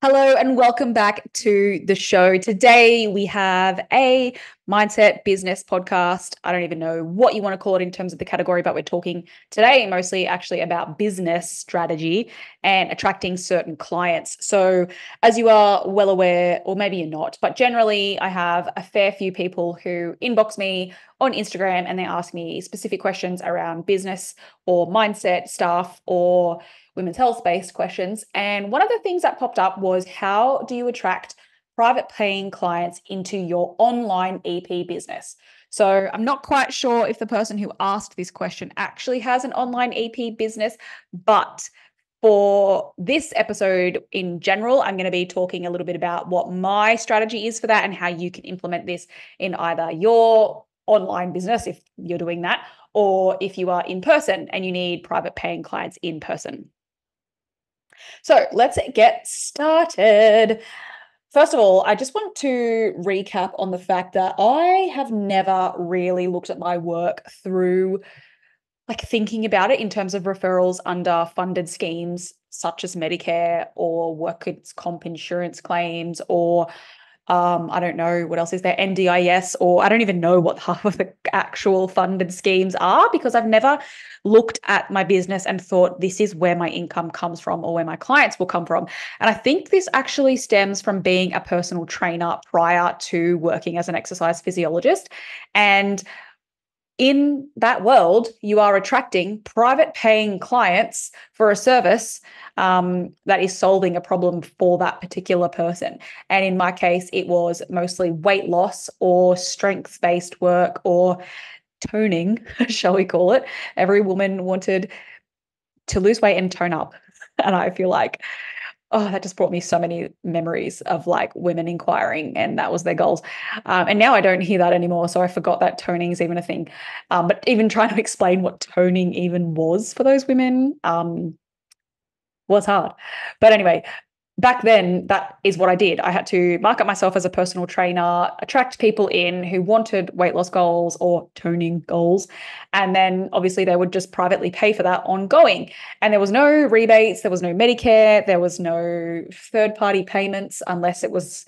Hello and welcome back to the show. Today we have a mindset business podcast. I don't even know what you want to call it in terms of the category, but we're talking today mostly actually about business strategy and attracting certain clients. So, as you are well aware, or maybe you're not, but generally I have a fair few people who inbox me on Instagram and they ask me specific questions around business or mindset stuff or women's health based questions. And one of the things that popped up was, how do you attract private paying clients into your online EP business? So I'm not quite sure if the person who asked this question actually has an online EP business, but for this episode in general, I'm going to be talking a little bit about what my strategy is for that and how you can implement this in either your online business, if you're doing that, or if you are in person and you need private paying clients in person. So let's get started. First of all, I just want to recap on the fact that I have never really looked at my work through thinking about it in terms of referrals under funded schemes such as Medicare or workers' comp insurance claims or I don't know what else is there, NDIS, or I don't even know what half of the actual funded schemes are because I've never looked at my business and thought this is where my income comes from or where my clients will come from. And I think this actually stems from being a personal trainer prior to working as an exercise physiologist. And in that world, you are attracting private paying clients for a service that is solving a problem for that particular person. And in my case, it was mostly weight loss or strength based work or toning, shall we call it. Every woman wanted to lose weight and tone up. And I feel like, oh, that just brought me so many memories of women inquiring and that was their goals. And now I don't hear that anymore. So I forgot that toning is even a thing. But even trying to explain what toning even was for those women was hard. But anyway, back then, that is what I did. I had to market myself as a personal trainer, attract people in who wanted weight loss goals or toning goals. And then obviously they would just privately pay for that ongoing. And there was no rebates, there was no Medicare, there was no third party payments unless it was.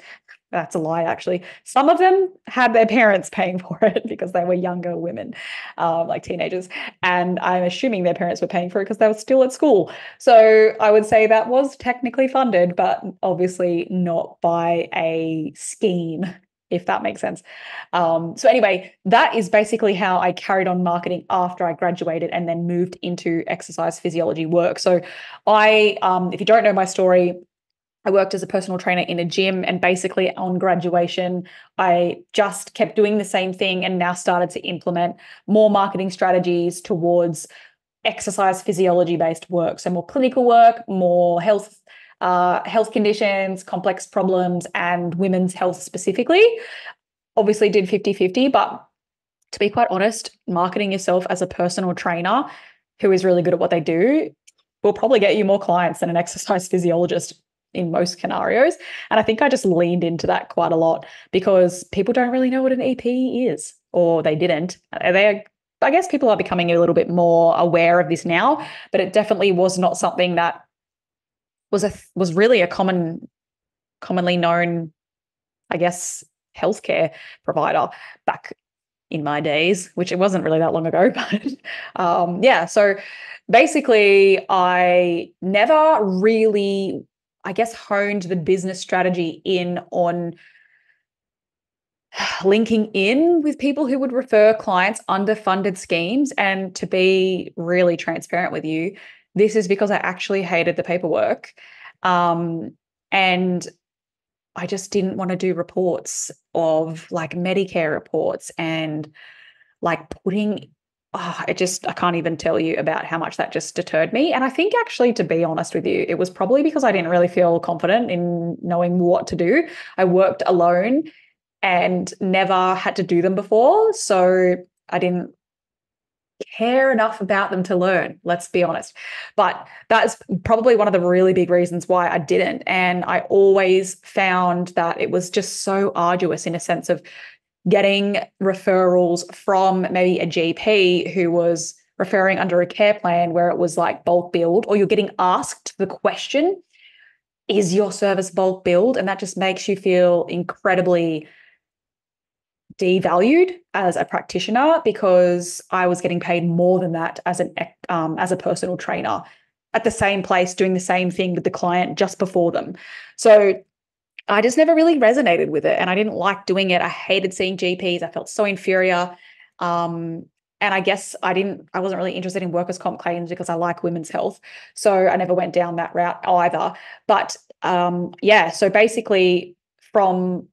That's a lie, actually. Some of them had their parents paying for it because they were younger women, like teenagers. And I'm assuming their parents were paying for it because they were still at school. So I would say that was technically funded, but obviously not by a scheme, if that makes sense. So anyway, that is basically how I carried on marketing after I graduated and then moved into exercise physiology work. So if you don't know my story, I worked as a personal trainer in a gym, and basically on graduation, I just kept doing the same thing and now started to implement more marketing strategies towards exercise physiology based work. So more clinical work, more health conditions, complex problems, and women's health specifically. Obviously did 50-50, but to be quite honest, marketing yourself as a personal trainer who is really good at what they do will probably get you more clients than an exercise physiologist in most scenarios. And I think I just leaned into that quite a lot because people don't really know what an EP is, or they didn't. I guess people are becoming a little bit more aware of this now, but it definitely was not something that was really a commonly known, I guess, healthcare provider back in my days, which it wasn't really that long ago. But yeah, so basically I never really, I guess, honed the business strategy in on linking in with people who would refer clients under funded schemes. And to be really transparent with you, this is because I actually hated the paperwork. And I just didn't want to do reports of Medicare reports and putting, I can't even tell you about how much that just deterred me. And I think actually, to be honest with you, it was probably because I didn't really feel confident in knowing what to do. I worked alone and never had to do them before. So I didn't care enough about them to learn, let's be honest. But that's probably one of the really big reasons why I didn't. And I always found that it was just so arduous in a sense of getting referrals from maybe a GP who was referring under a care plan where it was bulk billed, or you're getting asked the question is your service bulk billed? And that just makes you feel incredibly devalued as a practitioner because I was getting paid more than that as a personal trainer at the same place doing the same thing with the client just before them. So I just never really resonated with it, and I didn't like doing it. I hated seeing GPs. I felt so inferior. And I guess I wasn't really interested in workers' comp claims because I like women's health. So I never went down that route either. But yeah, so basically from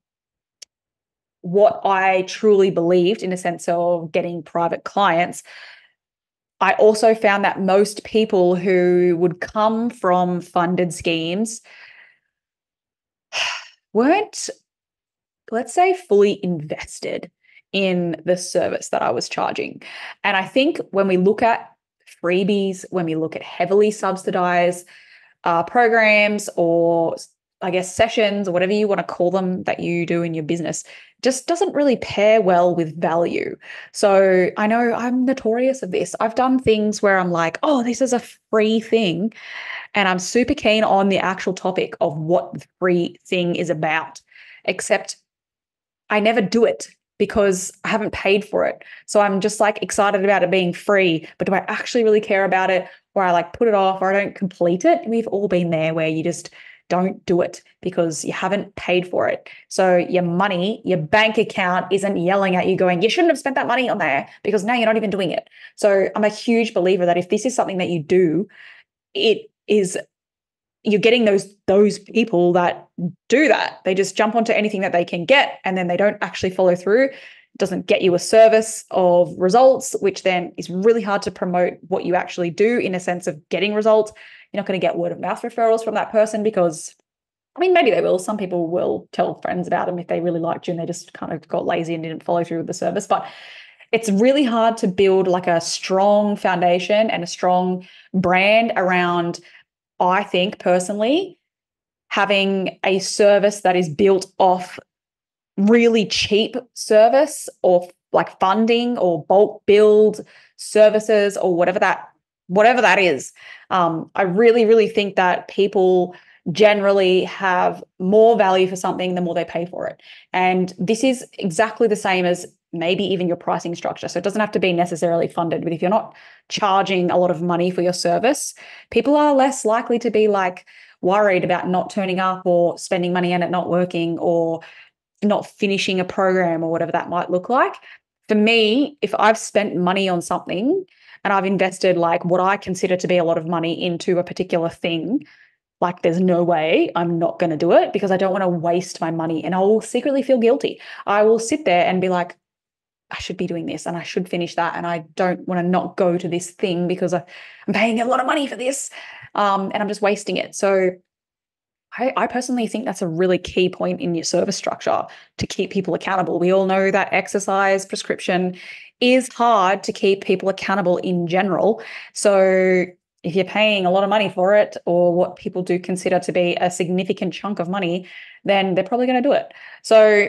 what I truly believed in a sense of getting private clients, I also found that most people who would come from funded schemes weren't, let's say, fully invested in the service that I was charging. And I think when we look at freebies, when we look at heavily subsidized programs, or I guess sessions, or whatever you want to call them that you do in your business, just doesn't really pair well with value. So I know I'm notorious of this. I've done things where I'm like, oh, this is a free thing. And I'm super keen on the actual topic of what the free thing is about, except I never do it because I haven't paid for it. So I'm just like excited about it being free, but do I actually really care about it? Or I like put it off, or I don't complete it? We've all been there where you just don't do it because you haven't paid for it. So your money, your bank account isn't yelling at you going, you shouldn't have spent that money on there, because now you're not even doing it. So I'm a huge believer that if this is something that you do, it is, you're getting those people that do that. They just jump onto anything that they can get, and then they don't actually follow through. It doesn't get you a service of results, which then is really hard to promote what you actually do in a sense of getting results. You're not going to get word of mouth referrals from that person because, I mean, maybe they will. Some people will tell friends about them if they really liked you and they just kind of got lazy and didn't follow through with the service. But it's really hard to build like a strong foundation and a strong brand around, I think personally, having a service that is built off really cheap service or like funding or bulk build services or whatever that is. I really, really think that people generally have more value for something the more they pay for it. And this is exactly the same as maybe even your pricing structure. So it doesn't have to be necessarily funded, but if you're not charging a lot of money for your service, people are less likely to be like worried about not turning up or spending money and it not working or not finishing a program or whatever that might look like. For me, if I've spent money on something and I've invested like what I consider to be a lot of money into a particular thing, like there's no way I'm not going to do it because I don't want to waste my money, and I will secretly feel guilty. I will sit there and be like, I should be doing this and I should finish that, and I don't want to not go to this thing because I'm paying a lot of money for this, and I'm just wasting it. So I personally think that's a really key point in your service structure to keep people accountable. We all know that exercise prescription is hard to keep people accountable in general. So if you're paying a lot of money for it, or what people do consider to be a significant chunk of money, then they're probably going to do it. So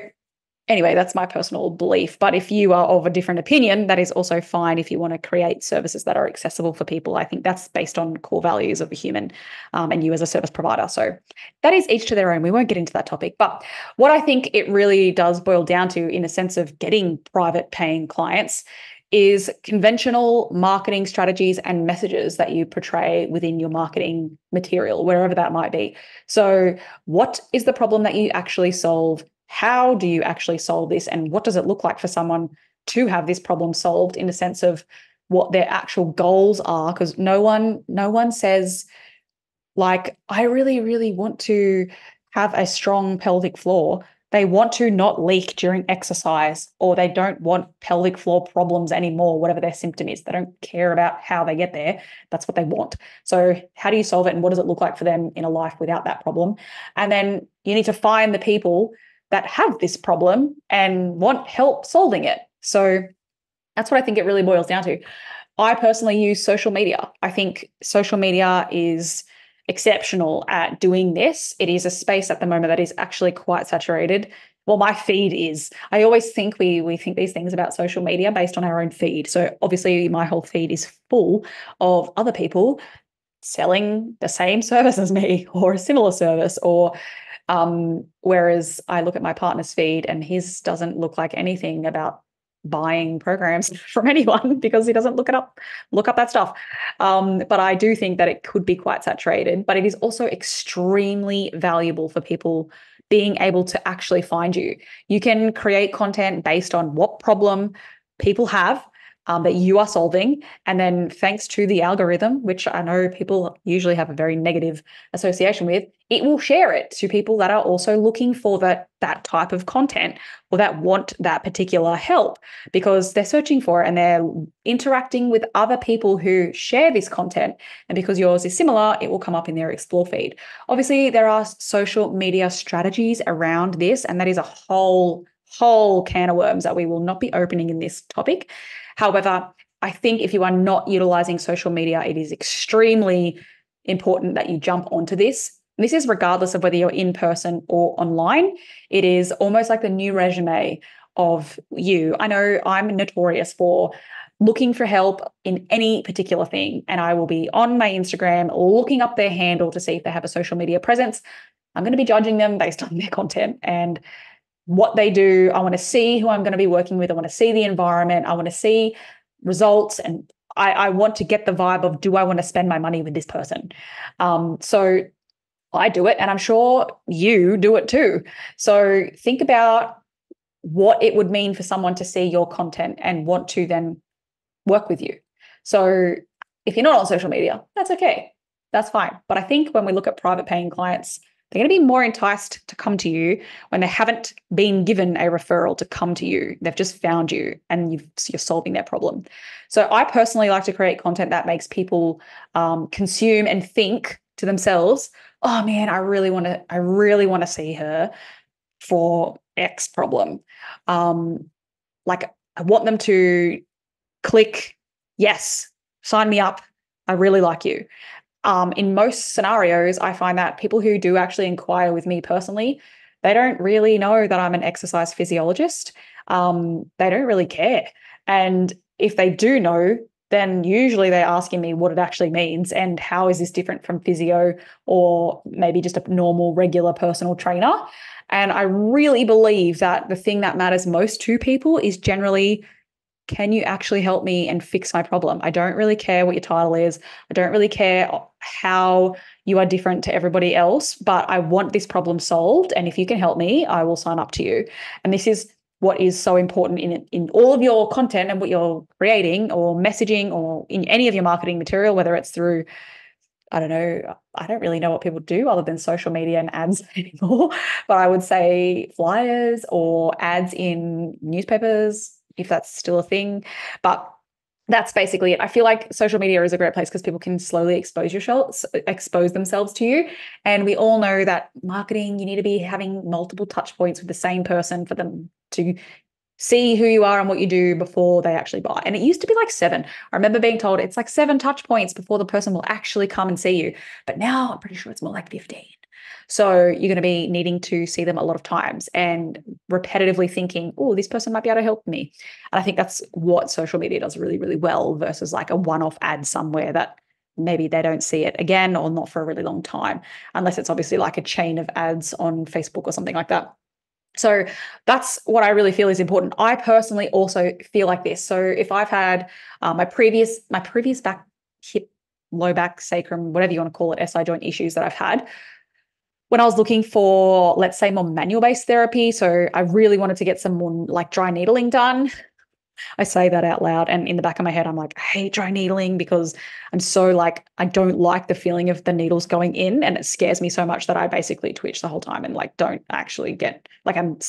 anyway, that's my personal belief. But if you are of a different opinion, that is also fine if you want to create services that are accessible for people. I think that's based on core values of a human, and you as a service provider. So that is each to their own. We won't get into that topic. But what I think it really does boil down to, in a sense of getting private paying clients, is conventional marketing strategies and messages that you portray within your marketing material, wherever that might be. So what is the problem that you actually solve? How do you actually solve this? And what does it look like for someone to have this problem solved, in the sense of what their actual goals are? Because no one says, like, I really, really want to have a strong pelvic floor. They want to not leak during exercise, or they don't want pelvic floor problems anymore, whatever their symptom is. They don't care about how they get there. That's what they want. So how do you solve it, and what does it look like for them in a life without that problem? And then you need to find the people that have this problem and want help solving it. So that's what I think it really boils down to. I personally use social media. I think social media is exceptional at doing this. It is a space at the moment that is actually quite saturated. Well, my feed is. I always think we think these things about social media based on our own feed. So obviously my whole feed is full of other people selling the same service as me or a similar service, or whereas I look at my partner's feed and his doesn't look like anything about buying programs from anyone because he doesn't look up that stuff. But I do think that it could be quite saturated, but it is also extremely valuable for people being able to actually find you. You can create content based on what problem people have, that you are solving. And then thanks to the algorithm, which I know people usually have a very negative association with, it will share it to people that are also looking for that type of content or that want that particular help, because they're searching for it and they're interacting with other people who share this content. And because yours is similar, it will come up in their explore feed. Obviously, there are social media strategies around this, and that is a whole can of worms that we will not be opening in this topic. However, I think if you are not utilizing social media, it is extremely important that you jump onto this. And this is regardless of whether you're in person or online. It is almost like the new resume of you. I know I'm notorious for looking for help in any particular thing, and I will be on my Instagram looking up their handle to see if they have a social media presence. I'm going to be judging them based on their content and what they do. I want to see who I'm going to be working with. I want to see the environment. I want to see results. And I want to get the vibe of, do I want to spend my money with this person? So I do it, and I'm sure you do it too. So think about what it would mean for someone to see your content and want to then work with you. So if you're not on social media, that's okay. That's fine. But I think when we look at private paying clients, they're going to be more enticed to come to you when they haven't been given a referral to come to you. They've just found you and you're solving their problem. So I personally like to create content that makes people consume and think to themselves, oh man, I really want to see her for X problem. Like I want them to click, yes, sign me up. I really like you. In most scenarios, I find that people who do actually inquire with me personally, they don't really know that I'm an exercise physiologist. They don't really care. And if they do know, then usually they're asking me what it actually means and how is this different from physio or maybe just a normal, regular personal trainer. And I really believe that the thing that matters most to people is generally, can you actually help me and fix my problem? I don't really care what your title is. I don't really care how you are different to everybody else, but I want this problem solved. And if you can help me, I will sign up to you. And this is what is so important in all of your content and what you're creating or messaging or in any of your marketing material, whether it's through, I don't know, I don't really know what people do other than social media and ads anymore, but I would say flyers or ads in newspapers, if that's still a thing. But that's basically it. I feel like social media is a great place because people can slowly expose themselves to you. And we all know that marketing, you need to be having multiple touch points with the same person for them to see who you are and what you do before they actually buy. And it used to be like 7. I remember being told it's like 7 touch points before the person will actually come and see you. But now I'm pretty sure it's more like 15. So you're going to be needing to see them a lot of times and repetitively thinking, oh, this person might be able to help me. And I think that's what social media does really, really well versus like a one-off ad somewhere that maybe they don't see it again or not for a really long time, unless it's obviously like a chain of ads on Facebook or something like that. So that's what I really feel is important. I personally also feel like this. So if I've had my previous back, hip, low back, sacrum, whatever you want to call it, SI joint issues that I've had, when I was looking for, let's say, more manual-based therapy, so I really wanted to get some more like dry needling done. I say that out loud, and in the back of my head, I'm like, I hate dry needling because I'm so like, I don't like the feeling of the needles going in, and it scares me so much that I basically twitch the whole time and like don't actually get, like I'm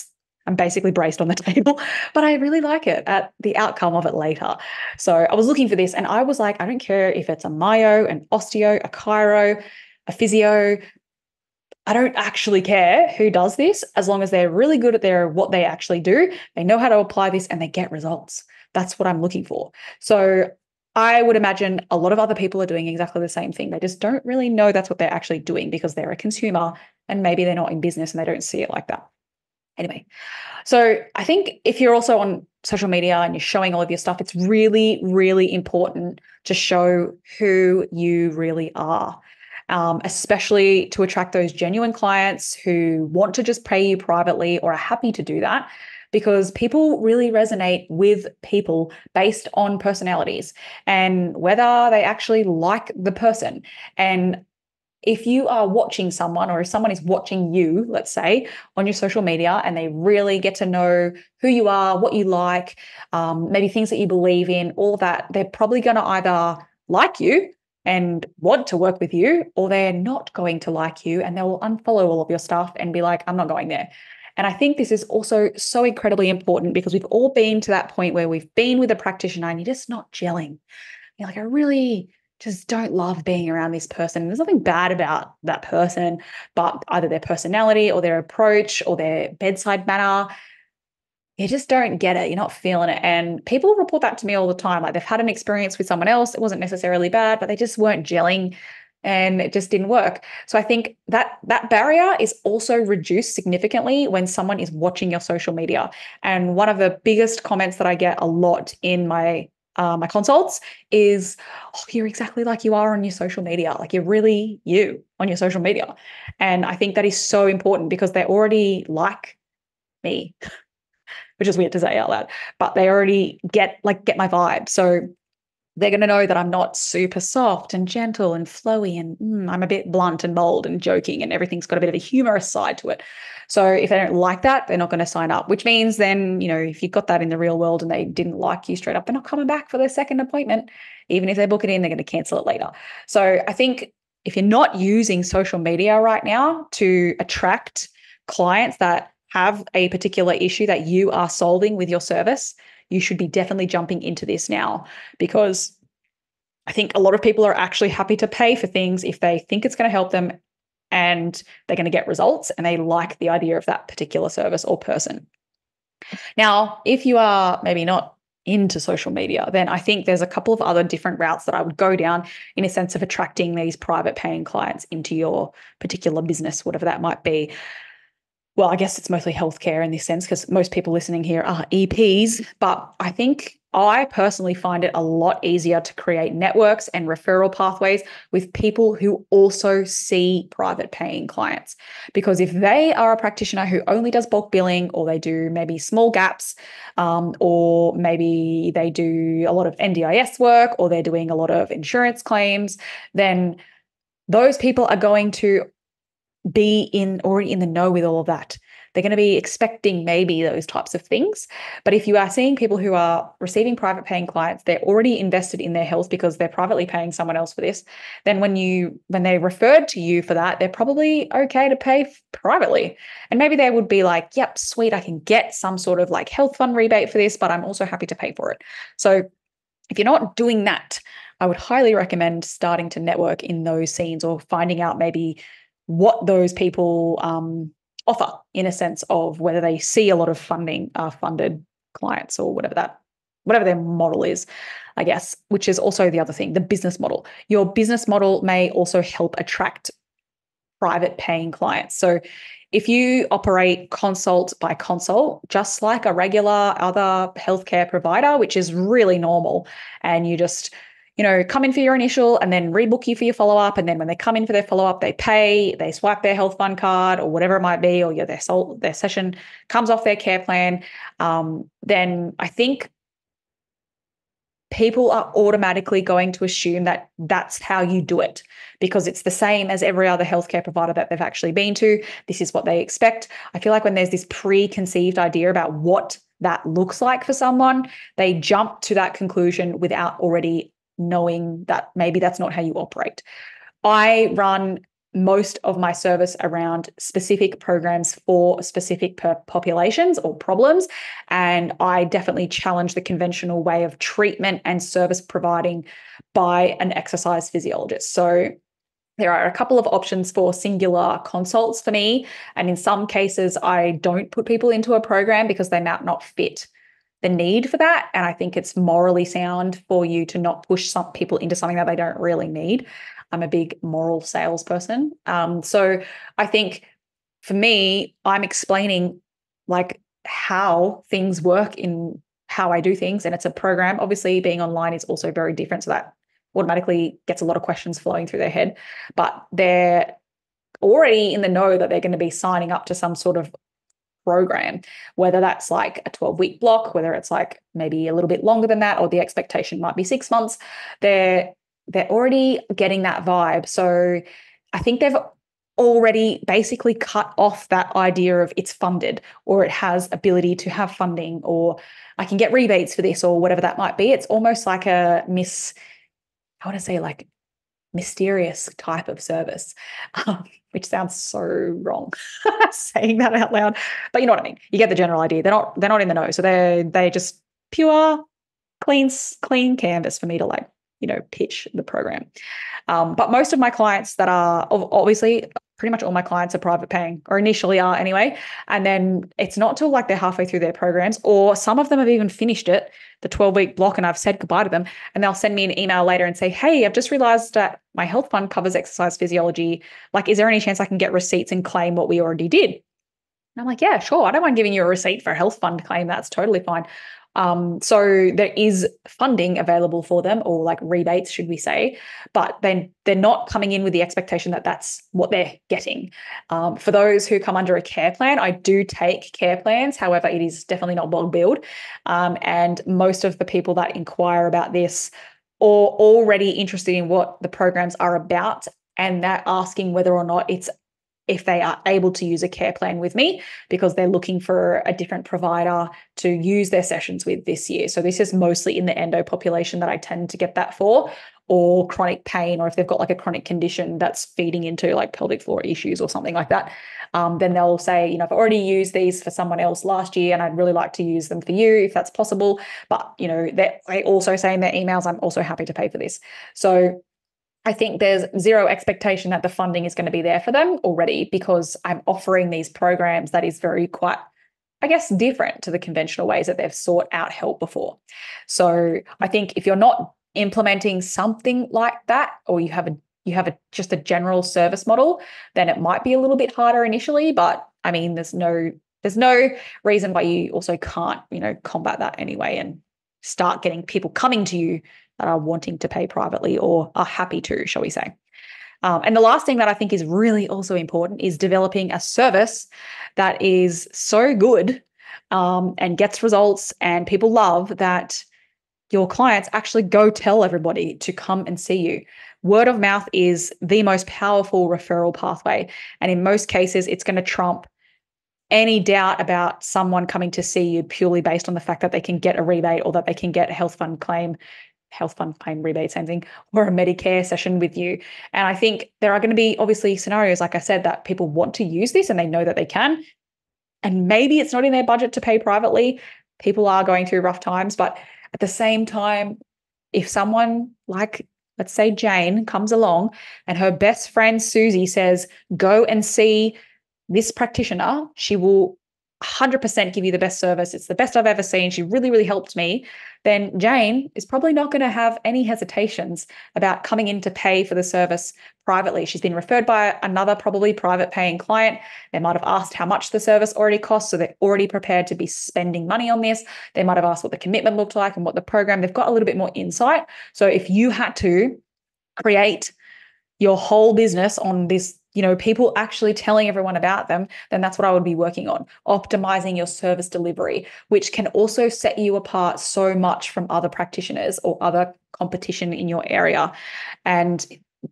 basically braced on the table, but I really like it at the outcome of it later. So I was looking for this and I was like, I don't care if it's a myo, an osteo, a chiro, a physio. I don't actually care who does this as long as they're really good at what they actually do. They know how to apply this and they get results. That's what I'm looking for. So I would imagine a lot of other people are doing exactly the same thing. They just don't really know that's what they're actually doing because they're a consumer and maybe they're not in business and they don't see it like that. Anyway, so I think if you're also on social media and you're showing all of your stuff, it's really, really important to show who you really are, especially to attract those genuine clients who want to just pay you privately or are happy to do that. Because people really resonate with people based on personalities and whether they actually like the person. And if you are watching someone, or if someone is watching you, let's say, on your social media, and they really get to know who you are, what you like, maybe things that you believe in, all that, they're probably going to either like you and want to work with you, or they're not going to like you and they will unfollow all of your stuff and be like, I'm not going there. And I think this is also so incredibly important because we've all been to that point where we've been with a practitioner and you're just not gelling. You're like, I really just don't love being around this person. There's nothing bad about that person, but either their personality or their approach or their bedside manner, you just don't get it. You're not feeling it. And people report that to me all the time. Like they've had an experience with someone else. It wasn't necessarily bad, but they just weren't gelling and it just didn't work. So I think that barrier is also reduced significantly when someone is watching your social media. And one of the biggest comments that I get a lot in my consults is, oh, you're exactly like you are on your social media. Like you're really you on your social media. And I think that is so important because they already like me, which is weird to say out loud, but they already get my vibe. So they're going to know that I'm not super soft and gentle and flowy and I'm a bit blunt and bold and joking and everything's got a bit of a humorous side to it. So if they don't like that, they're not going to sign up, which means then, if you've got that in the real world and they didn't like you straight up, they're not coming back for their second appointment. Even if they book it in, they're going to cancel it later. So I think if you're not using social media right now to attract clients that have a particular issue that you are solving with your service, you should be definitely jumping into this now, because I think a lot of people are actually happy to pay for things if they think it's going to help them and they're going to get results and they like the idea of that particular service or person. Now, if you are maybe not into social media, then I think there's a couple of other different routes that I would go down in a sense of attracting these private paying clients into your particular business, whatever that might be. Well, I guess it's mostly healthcare in this sense because most people listening here are EPs, but I think I personally find it a lot easier to create networks and referral pathways with people who also see private paying clients. Because if they are a practitioner who only does bulk billing, or they do maybe small gaps, or maybe they do a lot of NDIS work, or they're doing a lot of insurance claims, then those people are going to be already in the know with all of that. They're going to be expecting maybe those types of things. But if you are seeing people who are receiving private paying clients, they're already invested in their health because they're privately paying someone else for this. Then when they referred to you for that, they're probably okay to pay privately. And maybe they would be like, yep, sweet, I can get some sort of like health fund rebate for this, but I'm also happy to pay for it. So if you're not doing that, I would highly recommend starting to network in those scenes or finding out maybe what those people offer in a sense of whether they see a lot of funded clients or whatever their model is, I guess, which is also the other thing, the business model. Your business model may also help attract private paying clients. So if you operate consult by consult, just like a regular other healthcare provider, which is really normal, and you just come in for your initial and then rebook you for your follow-up. And then when they come in for their follow-up, they pay, they swipe their health fund card or whatever it might be, or their session comes off their care plan. Then I think people are automatically going to assume that that's how you do it because it's the same as every other healthcare provider that they've actually been to. This is what they expect. I feel like when there's this preconceived idea about what that looks like for someone, they jump to that conclusion without already knowing that maybe that's not how you operate. I run most of my service around specific programs for specific populations or problems. And I definitely challenge the conventional way of treatment and service providing by an exercise physiologist. So there are a couple of options for singular consults for me. And in some cases, I don't put people into a program because they might not fit the need for that. And I think it's morally sound for you to not push some people into something that they don't really need. I'm a big moral salesperson. So I think for me, I'm explaining like how things work in how I do things. And it's a program. Obviously, being online is also very different. So that automatically gets a lot of questions flowing through their head. But they're already in the know that they're going to be signing up to some sort of program, whether that's like a 12-week block, whether it's like maybe a little bit longer than that, or the expectation might be 6 months. They're already getting that vibe. So I think they've already basically cut off that idea of it's funded, or it has ability to have funding, or I can get rebates for this, or whatever that might be. It's almost like I want to say like mysterious type of service, which sounds so wrong saying that out loud, but you know what I mean. You get the general idea. They're not in the know, so they just pure clean canvas for me to like pitch the program. But most of my clients that are obviously pretty much all my clients are private paying, or initially are anyway. And then it's not till like they're halfway through their programs, or some of them have even finished it, the 12-week block, and I've said goodbye to them. And they'll send me an email later and say, hey, I've just realized that my health fund covers exercise physiology. Like, is there any chance I can get receipts and claim what we already did? And I'm like, yeah, sure. I don't mind giving you a receipt for a health fund claim. That's totally fine. So there is funding available for them, or like rebates, should we say, but then they're not coming in with the expectation that that's what they're getting. For those who come under a care plan, I do take care plans. However, it is definitely not bulk billed. And most of the people that inquire about this are already interested in what the programs are about, and they're asking whether or not if they are able to use a care plan with me, because they're looking for a different provider to use their sessions with this year. So this is mostly in the endo population that I tend to get that for, or chronic pain, or if they've got like a chronic condition that's feeding into like pelvic floor issues or something like that. Then they'll say, I've already used these for someone else last year and I'd really like to use them for you if that's possible. But, they also say in their emails, I'm also happy to pay for this. So I think there's zero expectation that the funding is going to be there for them already, because I'm offering these programs that is very quite, I guess, different to the conventional ways that they've sought out help before. So I think if you're not implementing something like that, or you have just a general service model, then it might be a little bit harder initially. But I mean, there's no reason why you also can't, combat that anyway, and start getting people coming to you that are wanting to pay privately, or are happy to, shall we say. And the last thing that I think is really also important is developing a service that is so good and gets results and people love, that your clients actually go tell everybody to come and see you. Word of mouth is the most powerful referral pathway. And in most cases, it's going to trump any doubt about someone coming to see you purely based on the fact that they can get a rebate, or that they can get a health fund claim rebate, same thing, or a Medicare session with you. And I think there are going to be obviously scenarios, like I said, that people want to use this and they know that they can. And maybe it's not in their budget to pay privately. People are going through rough times. But at the same time, if someone like, let's say Jane, comes along and her best friend Susie says, go and see this practitioner, she will 100% give you the best service. It's the best I've ever seen. She really, really helped me. Then Jane is probably not going to have any hesitations about coming in to pay for the service privately. She's been referred by another probably private paying client. They might have asked how much the service already costs, so they're already prepared to be spending money on this. They might have asked what the commitment looked like and what the program, they've got a little bit more insight. So if you had to create your whole business on this, people actually telling everyone about them, then that's what I would be working on. Optimizing your service delivery, which can also set you apart so much from other practitioners or other competition in your area. And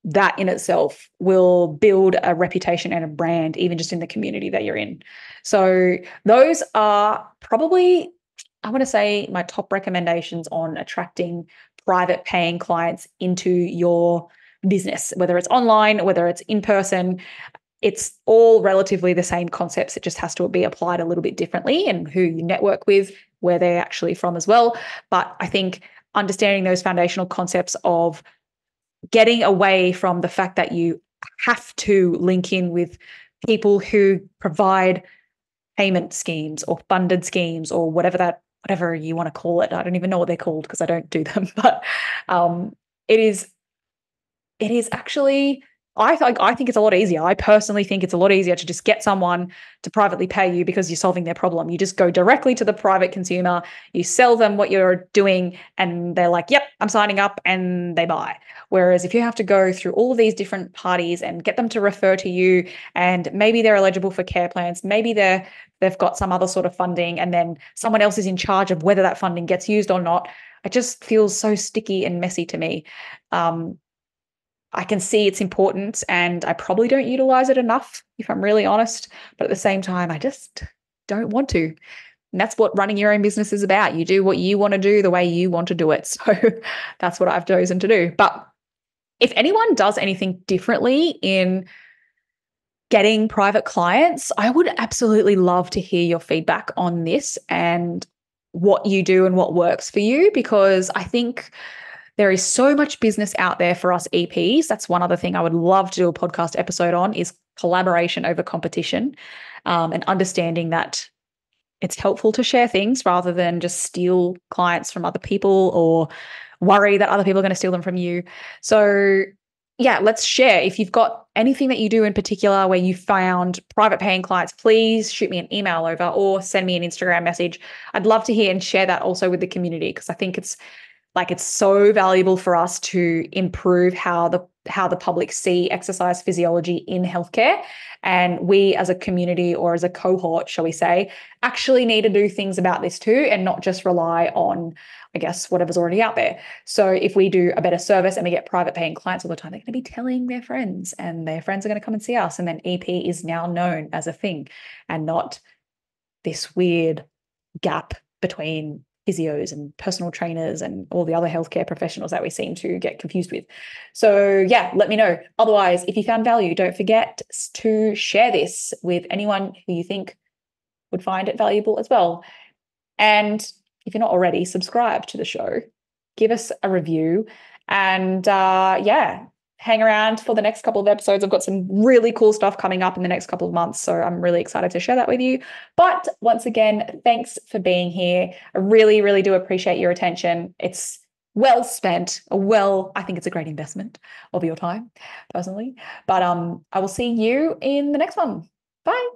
that in itself will build a reputation and a brand, even just in the community that you're in. So those are probably, I want to say, my top recommendations on attracting private paying clients into your business, whether it's online, whether it's in person. It's all relatively the same concepts. It just has to be applied a little bit differently, and who you network with, where they're actually from as well. But I think understanding those foundational concepts of getting away from the fact that you have to link in with people who provide payment schemes or funded schemes or whatever you want to call it. I don't even know what they're called because I don't do them, but it is actually I think it's a lot easier. I personally think it's a lot easier to just get someone to privately pay you because you're solving their problem. You just go directly to the private consumer, you sell them what you're doing, and they're like, yep, I'm signing up, and they buy. Whereas if you have to go through all of these different parties and get them to refer to you, and maybe they're eligible for care plans, maybe they've got some other sort of funding, and then someone else is in charge of whether that funding gets used or not, it just feels so sticky and messy to me. I can see its importance and I probably don't utilize it enough, if I'm really honest. But at the same time, I just don't want to. And that's what running your own business is about. You do what you want to do the way you want to do it. So that's what I've chosen to do. But if anyone does anything differently in getting private clients, I would absolutely love to hear your feedback on this and what you do and what works for you, because I think there is so much business out there for us EPs. That's one other thing I would love to do a podcast episode on, is collaboration over competition, and understanding that it's helpful to share things rather than just steal clients from other people or worry that other people are going to steal them from you. So yeah, let's share. If you've got anything that you do in particular where you found private paying clients, please shoot me an email over or send me an Instagram message. I'd love to hear and share that also with the community, because I think it's so valuable for us to improve how the public see exercise physiology in healthcare. And we as a community, or as a cohort, shall we say, actually need to do things about this too, and not just rely on, I guess, whatever's already out there. So if we do a better service and we get private paying clients all the time, they're going to be telling their friends, and their friends are going to come and see us. And then EP is now known as a thing, and not this weird gap between physios and personal trainers and all the other healthcare professionals that we seem to get confused with. So yeah, let me know. Otherwise, if you found value, don't forget to share this with anyone who you think would find it valuable as well. And if you're not already, subscribe to the show, give us a review, and hang around for the next couple of episodes. I've got some really cool stuff coming up in the next couple of months, so I'm really excited to share that with you. But once again, thanks for being here. I really, really do appreciate your attention. It's well spent. I think it's a great investment of your time, personally. But I will see you in the next one. Bye.